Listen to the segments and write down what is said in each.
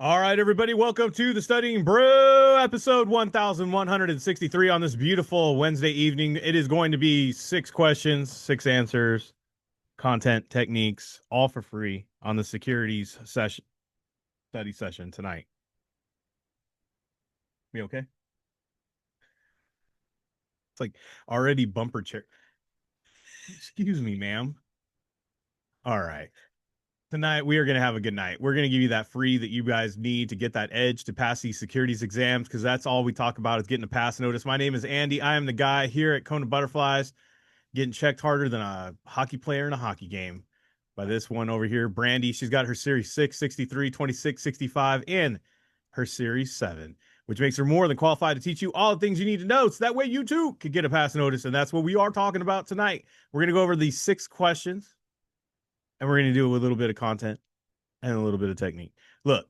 All right, everybody, welcome to the Studying Brew, episode 1163 on this beautiful Wednesday evening. It is going to be 6 questions, 6 answers, content, techniques, all for free on the securities session study session tonight. Me okay? It's like already bumper chair. Excuse me, ma'am. All right. Tonight we are going to have a good night. We're going to give you that free that you guys need to get that edge to pass these securities exams, because that's all we talk about is getting a pass notice. My name is Andy. I am the guy here at KonaButterflyz, getting checked harder than a hockey player in a hockey game by this one over here, Brandy. She's got her Series 6, 63, 26, 65, and her Series 7, which makes her more than qualified to teach you all the things you need to know, so that way you too could get a pass notice. And that's what we are talking about tonight. We're going to go over these 6 questions, and we're going to do a little bit of content and a little bit of technique. Look,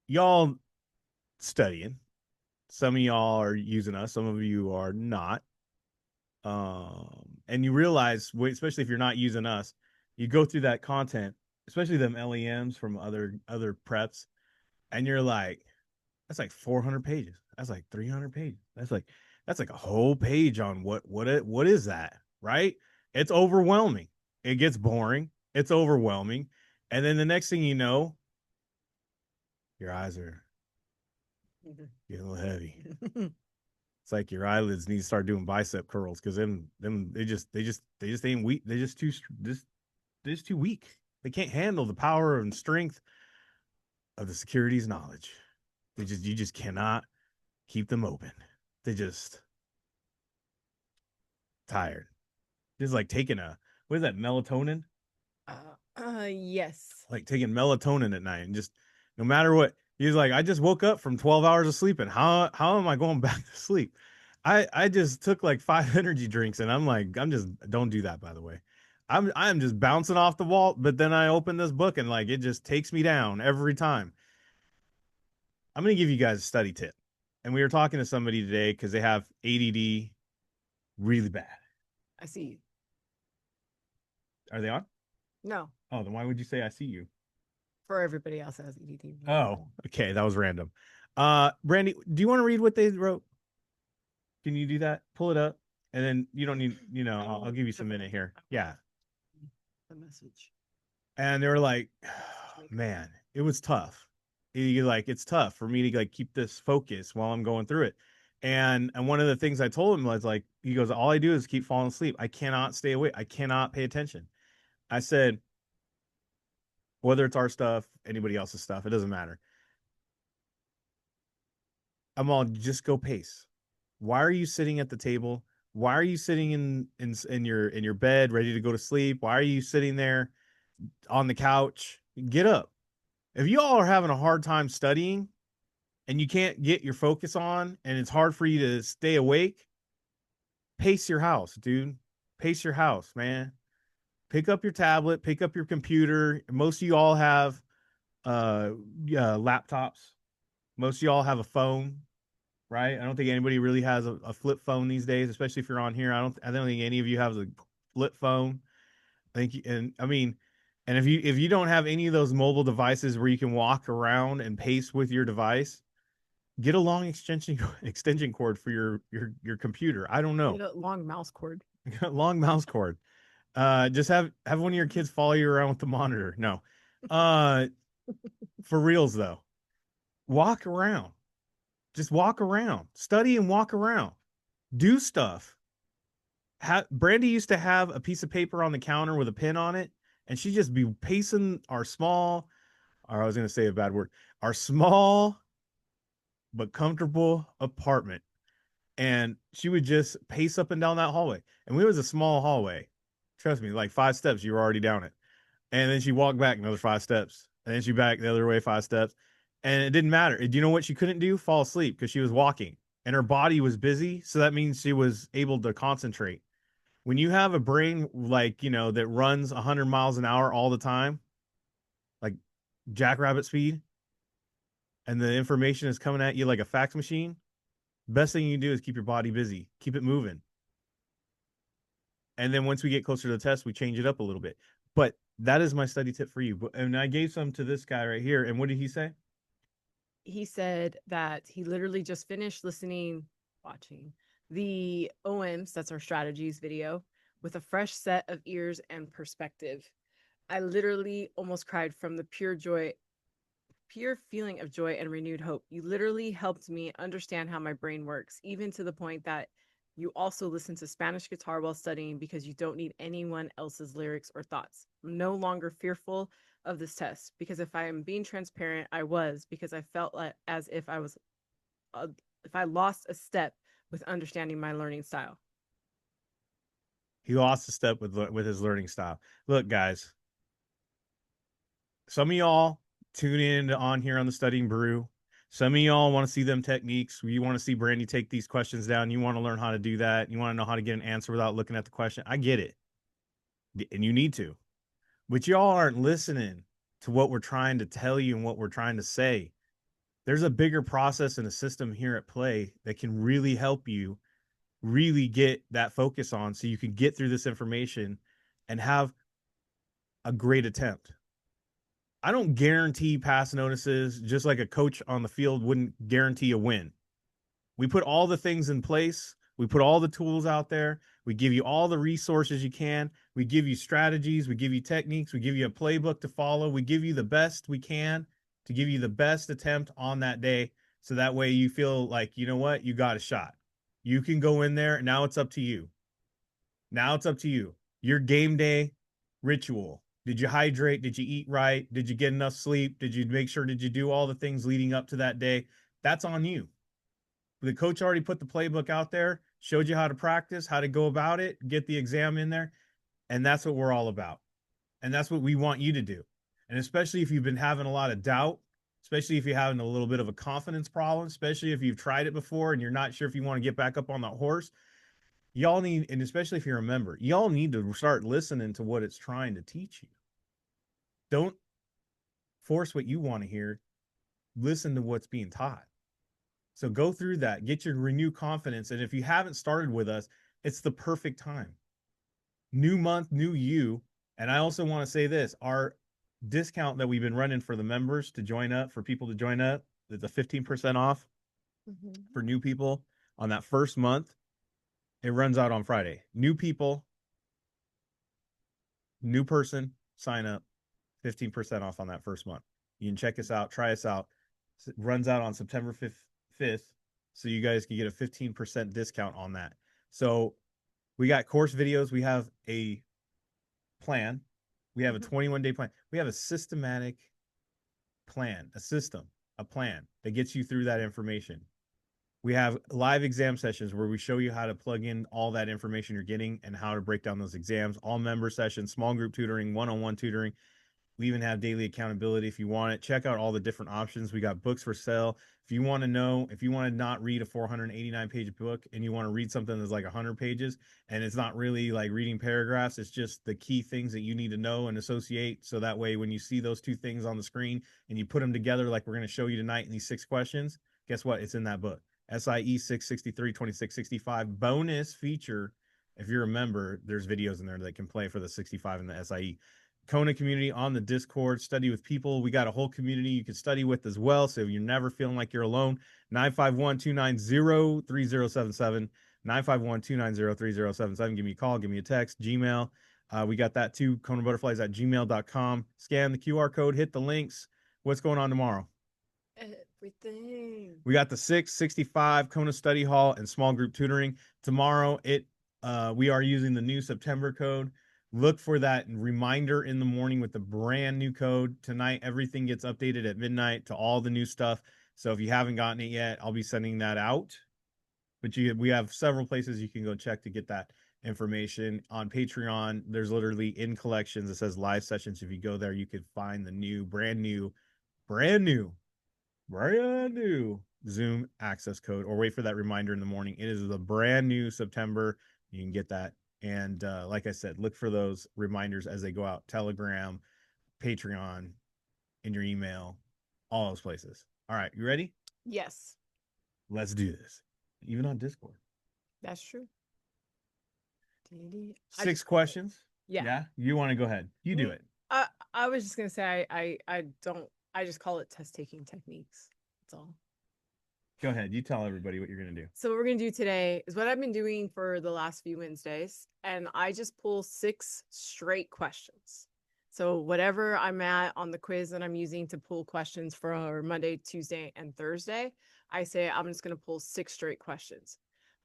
y'all studying. Some of y'all are using us, some of you are not. And you realize, especially if you're not using us, you go through that content, especially them LEMs from other preps, and you're like, that's like 400 pages. That's like 300 pages. That's like a whole page on what is that, right? It's overwhelming. It gets boring. It's overwhelming. And then the next thing you know, your eyes are getting a little heavy. It's like your eyelids need to start doing bicep curls, because them they just ain't weak. They're just too weak. They can't handle the power and strength of the securities knowledge. You just cannot keep them open. They just tired. Just like taking what is that, melatonin? Yes. Like taking melatonin at night, and just no matter what. He's like, I just woke up from 12 hours of sleeping. How am I going back to sleep? I just took like 5 energy drinks, and I'm like, don't do that, by the way. I'm just bouncing off the wall, but then I open this book and like it just takes me down every time. I'm gonna give you guys a study tip. And we were talking to somebody today because they have ADD really bad. I see you. Are they on? No, Oh, then why would you say I see you? for everybody else has EDT. Oh, okay, that was random. Brandy, do you want to read what they wrote? Can you do that? Pull it up, and then you don't need, I'll give you some minute here. Yeah. The message. And they were like, oh, man, it was tough. It's tough for me to like keep this focus while I'm going through it. And one of the things I told him was like, he goes, all I do is keep falling asleep. I cannot stay awake. I cannot pay attention. I said, whether it's our stuff, anybody else's stuff, it doesn't matter. I'm all, just go pace. Why are you sitting at the table? Why are you sitting in your bed ready to go to sleep? Why are you sitting there on the couch? Get up. If you all are having a hard time studying and you can't get your focus on, and it's hard for you to stay awake, pace your house, dude. Pace your house, man. Pick up your tablet, pick up your computer. Most of you all have laptops. Most of y'all have a phone, right? I don't think anybody really has a flip phone these days, especially if you're on here. I don't think any of you have a flip phone. I think, and I mean, and if you don't have any of those mobile devices where you can walk around and pace with your device, get a long extension cord for your computer. I don't know. Get a long mouse cord. Long mouse cord. Just have one of your kids follow you around with the monitor. No. Uh for reals though. Walk around. Just walk around. Study and walk around. Do stuff. Brandy used to have a piece of paper on the counter with a pin on it, and she'd just be pacing or I was going to say a bad word, our small but comfortable apartment. And she would just pace up and down that hallway. And it was a small hallway. Trust me, like 5 steps, you were already down it. And then she walked back another 5 steps. And then she back the other way 5 steps. And it didn't matter. Do you know what she couldn't do? Fall asleep, because she was walking and her body was busy. So that means she was able to concentrate. When you have a brain like, that runs 100 miles an hour all the time, like jackrabbit speed, and the information is coming at you like a fax machine, best thing you can do is keep your body busy, keep it moving. And then once we get closer to the test, we change it up a little bit. But that is my study tip for you. And I gave some to this guy right here. And what did he say? He said that he literally just finished watching the OMs, that's our strategies video, with a fresh set of ears and perspective. I literally almost cried from the pure feeling of joy and renewed hope. You literally helped me understand how my brain works, even to the point that you also listen to Spanish guitar while studying because you don't need anyone else's lyrics or thoughts. I'm no longer fearful of this test because if I am being transparent, I was because I felt like as if if I lost a step with understanding my learning style. He lost a step with his learning style. Look, guys, some of y'all tune in on here on the Studying Brew. Some of y'all want to see them techniques. You want to see Brandy take these questions down. You want to learn how to do that. You want to know how to get an answer without looking at the question. I get it. And you need to. But y'all aren't listening to what we're trying to tell you and what we're trying to say. There's a bigger process and a system here at play that can really help you really get that focus on so you can get through this information and have a great attempt. I don't guarantee pass notices, just like a coach on the field wouldn't guarantee a win. We put all the things in place. We put all the tools out there. We give you all the resources you can. We give you strategies. We give you techniques. We give you a playbook to follow. We give you the best we can to give you the best attempt on that day. So that way you feel like, you know what, you got a shot. You can go in there. Now it's up to you. Now it's up to you. Your game day ritual. Did you hydrate? Did you eat right? Did you get enough sleep? Did you make sure? Did you do all the things leading up to that day? That's on you. The coach already put the playbook out there, showed you how to practice, how to go about it, get the exam in there. And that's what we're all about. And that's what we want you to do. And especially if you've been having a lot of doubt, especially if you're having a little bit of a confidence problem, especially if you've tried it before and you're not sure if you want to get back up on that horse, y'all need, and especially if you're a member, y'all need to start listening to what it's trying to teach you. Don't force what you want to hear. Listen to what's being taught. So go through that, get your renewed confidence. And if you haven't started with us, it's the perfect time. New month, new you. And I also want to say this, our discount that we've been running for the members to join up, for people to join up, the 15% off for new people on that first month. It runs out on Friday. New people, new person, sign up, 15% off on that first month. You can check us out, try us out. It runs out on September 5th. So you guys can get a 15% discount on that. So we got course videos. We have a plan. We have a 21-day plan. We have a systematic plan, a system, a plan that gets you through that information. We have live exam sessions where we show you how to plug in all that information you're getting and how to break down those exams, all member sessions, small group tutoring, one-on-one tutoring. We even have daily accountability if you want it. Check out all the different options. We got books for sale. If you want to know, if you want to not read a 489-page book and you want to read something that's like 100 pages and it's not really like reading paragraphs, it's just the key things that you need to know and associate. So that way, when you see those two things on the screen and you put them together, like we're going to show you tonight in these 6 questions, guess what? It's in that book. SIE 663 2665 bonus feature. If you're a member, there's videos in there that can play for the 65 and the SIE. Kona community on the Discord, study with people. We got a whole community you can study with as well. So you're never feeling like you're alone. 951-290-3077. 951-290-3077. Give me a call, give me a text, Gmail. We got that too. KonaButterflyz at gmail.com. Scan the QR code, hit the links. What's going on tomorrow? Everything. We got the 665 Kona Study Hall and small group tutoring. Tomorrow, we are using the new September code. Look for that reminder in the morning with the brand new code. Tonight, everything gets updated at midnight to all the new stuff. So if you haven't gotten it yet, I'll be sending that out. But we have several places you can go check to get that information. On Patreon, there's literally in collections. It says live sessions. If you go there, you could find the new, brand new Zoom access code, or wait for that reminder in the morning. It is the brand new September. You can get that. And like I said, look for those reminders as they go out. Telegram, Patreon, in your email, all those places. All right, you ready? Yes, Let's do this. Even on Discord. that's true. 6 questions. Yeah. Yeah, you want to go ahead. You do Mm, it. I was just gonna say I don't I just call it test taking techniques. That's all. Go ahead. You tell everybody what you're going to do. So what we're gonna do today is what I've been doing for the last few Wednesdays, and I just pull 6 straight questions. So whatever I'm at on the quiz that I'm using to pull questions for Monday, Tuesday, and Thursday, I say I'm just gonna pull 6 straight questions.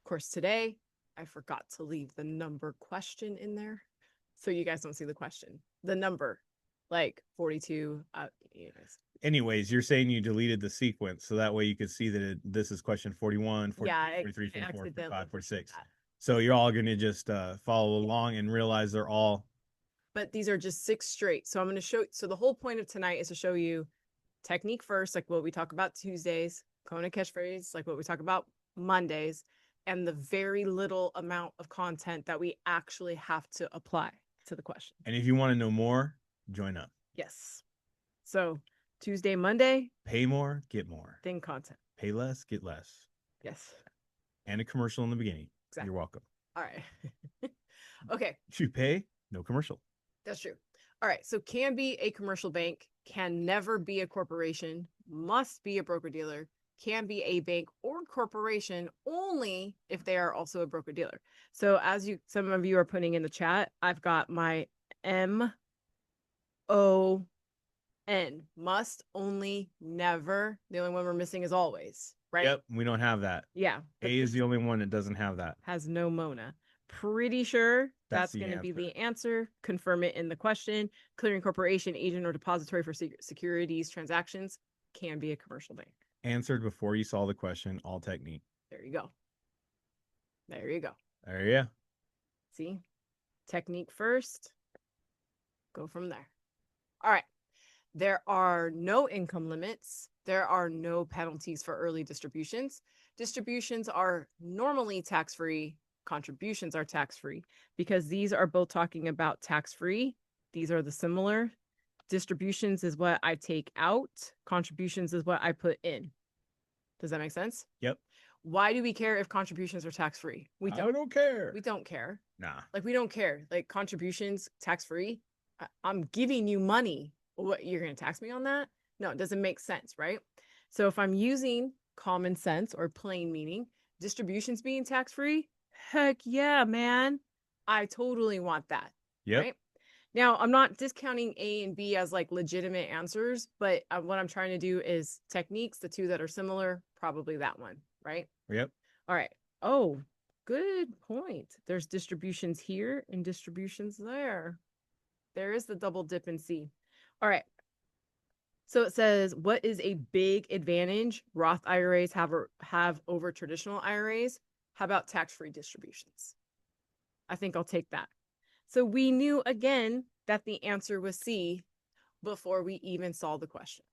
Of course, today I forgot to leave the number question in there, so you guys don't see the question. The number, like 42. Anyways. Anyways, you're saying you deleted the sequence so that way you could see that this is question 41, 42, Yeah, I 43, 44, accidentally 45, did 46. that. So you're all going to just follow along and realize they're all. But these are just 6 straight. So I'm going to show. So the whole point of tonight is to show you technique first, like what we talk about Tuesdays, Kona catchphrase, like what we talk about Mondays, and the very little amount of content that we actually have to apply to the question. And if you want to know more, join up. Yes. So Tuesday, Monday, Pay more, get more. then content. Pay less, get less. Yes. And a commercial in the beginning. Exactly. You're welcome. All right. Okay. If you pay, no commercial. That's true. All right. So can be a commercial bank, can never be a corporation, must be a broker dealer, can be a bank or corporation only if they are also a broker dealer. So as some of you are putting in the chat, I've got my MON, must, only, never. The only one we're missing is always, right? Yep, we don't have that. Yeah. A is the only one that doesn't have that. Has no Mona. Pretty sure that's going to be answer. the answer. Confirm it in the question. Clearing corporation, agent, or depository for securities transactions can be a commercial bank. Answered before you saw the question, all technique. There you go. There you go. There you go. See? Technique first. Go from there. All right. There are no income limits. There are no penalties for early distributions. Distributions are normally tax-free. Contributions are tax-free because these are both talking about tax-free. These are the similar. Distributions is what I take out. Contributions is what I put in. Does that make sense? Yep. Why do we care if contributions are tax-free? We don't. I don't care. We don't care. Nah. Like, we don't care. Like, contributions, tax-free. I'm giving you money. What, you're going to tax me on that? No, it doesn't make sense, right? So if I'm using common sense or plain meaning, distributions being tax-free, heck yeah, man. I totally want that. Yep. Right? Now, I'm not discounting A and B as like legitimate answers, but what I'm trying to do is techniques, the two that are similar, probably that one, right? Yep. All right. Oh, good point. There's distributions here and distributions there. There is the double dip in C. All right. So it says, what is a big advantage Roth IRAs have over traditional IRAs? How about tax-free distributions? I think I'll take that. So we knew again that the answer was C before we even saw the question.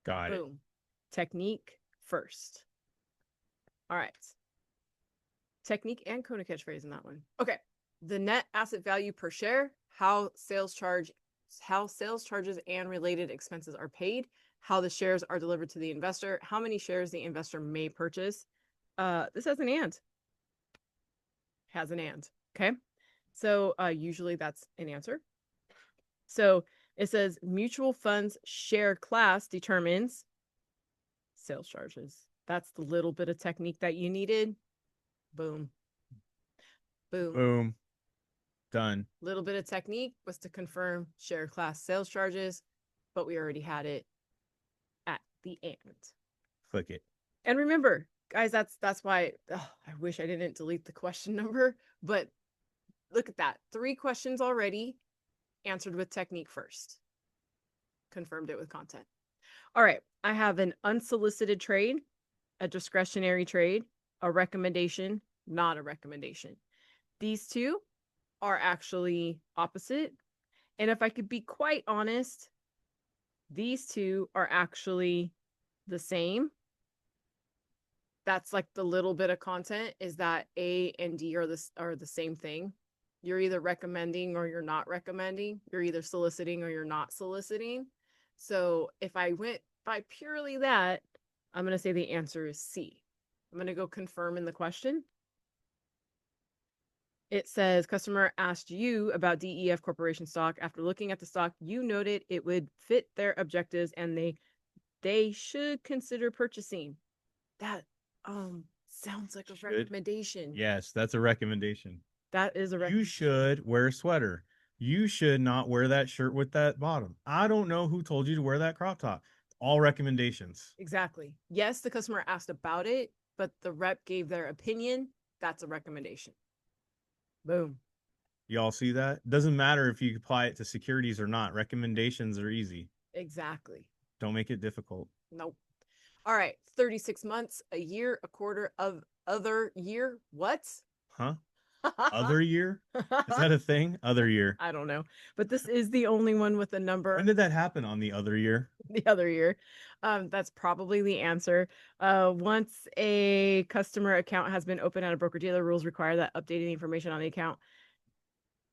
Got it. Boom. Technique first. All right. Technique and Kona catchphrase in that one. Okay. The net asset value per share, how sales charges and related expenses are paid, how the shares are delivered to the investor, how many shares the investor may purchase. This has an and. Has an and. Okay. So usually that's an answer. So it says mutual funds share class determines sales charges. That's the little bit of technique that you needed. Boom. Boom. Boom. Done. Little bit of technique was to confirm share class sales charges, but we already had it at the end. Click it. And remember, guys, that's why I wish I didn't delete the question number, but look at that. 3 questions already answered with technique first. Confirmed it with content. All right. I have an unsolicited trade, a discretionary trade, a recommendation, not a recommendation. These two are actually opposite. And if I could be quite honest, these two are actually the same. That's like the little bit of content is that A and D are the same thing. You're either recommending or you're not recommending. You're either soliciting or you're not soliciting. So if I went by purely that, I'm going to say the answer is C. I'm going to go confirm in the question. It says customer asked you about DEF Corporation stock. After looking at the stock, you noted it would fit their objectives and they should consider purchasing. That sounds like a Should. recommendation. Yes, that's a recommendation. That is a You recommendation. should wear a sweater. You should not wear that shirt with that bottom. I don't know who told you to wear that crop top. All recommendations. Exactly. Yes, the customer asked about it, but the rep gave their opinion. That's a recommendation. Boom. Y'all see that? Doesn't matter if you apply it to securities or not. Recommendations are easy. Exactly. Don't make it difficult. Nope. All right. 36 months, a year, a quarter of other year. What? Huh? Other year? Is that a thing? Other year. I don't know. But this is the only one with a number. When did that happen on the other year? The other year. That's probably the answer. Once a customer account has been opened at a broker dealer, rules require that updating the information on the account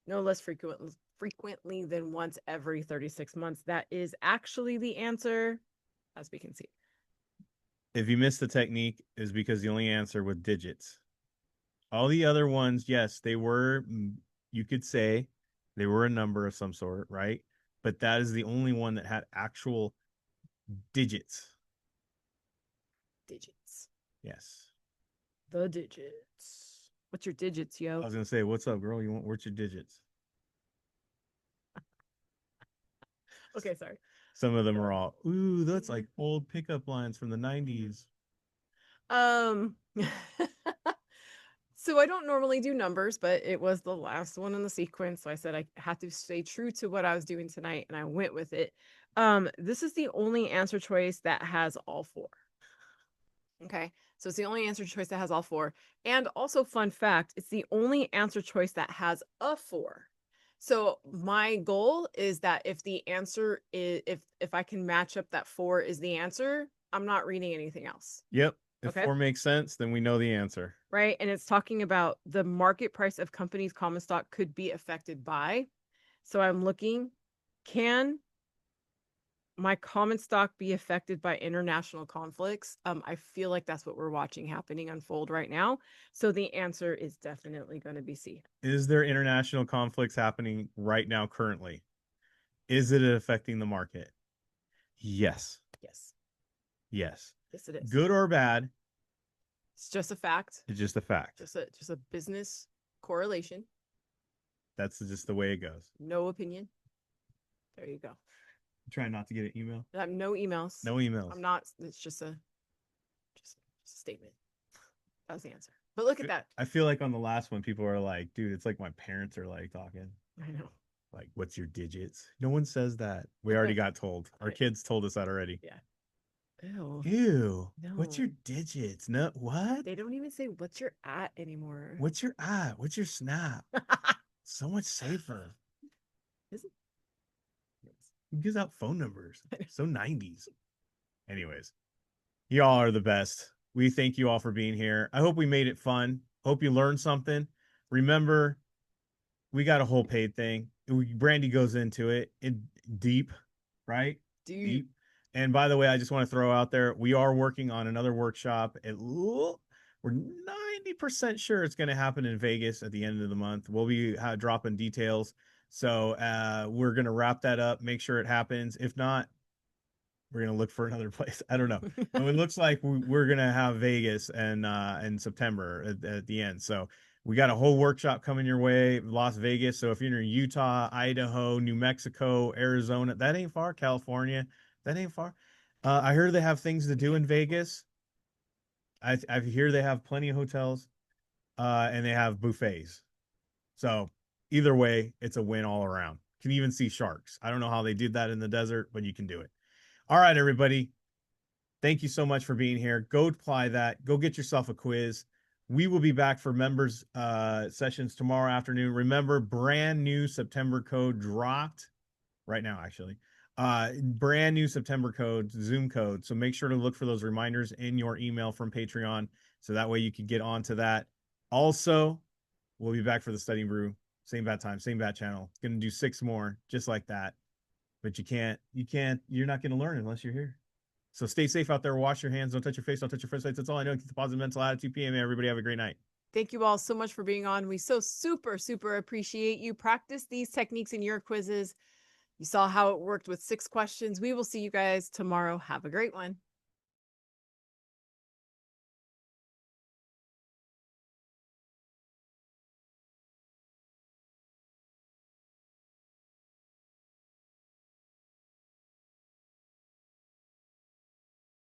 no less frequently than once every 36 months. That is actually the answer, as we can see. If you missed the technique, is because the only answer with digits. All the other ones, yes, they were, you could say they were a number of some sort, right? But that is the only one that had actual digits. Digits. Yes. The digits. What's your digits, yo? I was gonna say, what's up, girl? What's your digits? Okay, sorry. Some of them are all, ooh, that's like old pickup lines from the 90s. So I don't normally do numbers, but it was the last one in the sequence. So I said I had to stay true to what I was doing tonight, and I went with it. This is the only answer choice that has all four. Okay. So it's the only answer choice that has all four. And also, fun fact, it's the only answer choice that has a four. So my goal is that if the answer is if I can match up that four is the answer, I'm not reading anything else. Yep. If Okay. four makes sense, then we know the answer. Right. And it's talking about the market price of companies' common stock could be affected by. So I'm looking, can my common stock be affected by international conflicts? I feel like that's what we're watching happening unfold right now. So the answer is definitely going to be C. Is there international conflicts happening right now currently? Is it affecting the market? Yes. Yes. Yes. Yes, it is. Good or bad? It's just a fact. It's just a fact. Just a business correlation. That's just the way it goes. No opinion. There you go. I'm trying not to get an email. No emails. No emails. I'm not. It's just a statement. That was the answer. But look at that. I feel like on the last one, people are like, dude, it's like my parents are like talking. I know. Like, what's your digits? No one says that. We already got told. Our kids told us that already. Yeah. Ew. Ew. No. What's your digits? No, what? They don't even say what's your at anymore. What's your What's your snap? So much safer. Is it? Who gives out phone numbers? So 90s. Anyways, y'all are the best. We thank you all for being here. I hope we made it fun. Hope you learned something. Remember, we got a whole paid thing. Brandy goes into it in deep, right? Deep. And by the way, I just want to throw out there, we are working on another workshop. We're 90% sure it's going to happen in Vegas at the end of the month. We'll be dropping details. So we're going to wrap that up, make sure it happens. If not, we're going to look for another place. I don't know. It looks like we're going to have Vegas and in September at the end. So we got a whole workshop coming your way, Las Vegas. So if you're in Utah, Idaho, New Mexico, Arizona, that ain't far. California, that ain't far. I heard they have things to do in Vegas. I hear they have plenty of hotels, and they have buffets. So either way, it's a win all around. Can even see sharks. I don't know how they did that in the desert, but you can do it. All right, everybody. Thank you so much for being here. Go apply that. Go get yourself a quiz. We will be back for members sessions tomorrow afternoon. Remember, brand new September code dropped right now, actually. Brand new September code, Zoom code. So make sure to look for those reminders in your email from Patreon. So that way you can get onto that. Also, we'll be back for the Studying Brew. Same bad time, same bad channel. Going to do 6 more just like that. But you're not going to learn unless you're here. So stay safe out there. Wash your hands. Don't touch your face. Don't touch your face. That's all I know. Keep the positive mental attitude. PM. Everybody have a great night. Thank you all so much for being on. We so super appreciate you. Practice these techniques in your quizzes. You saw how it worked with 6 questions. We will see you guys tomorrow. Have a great one.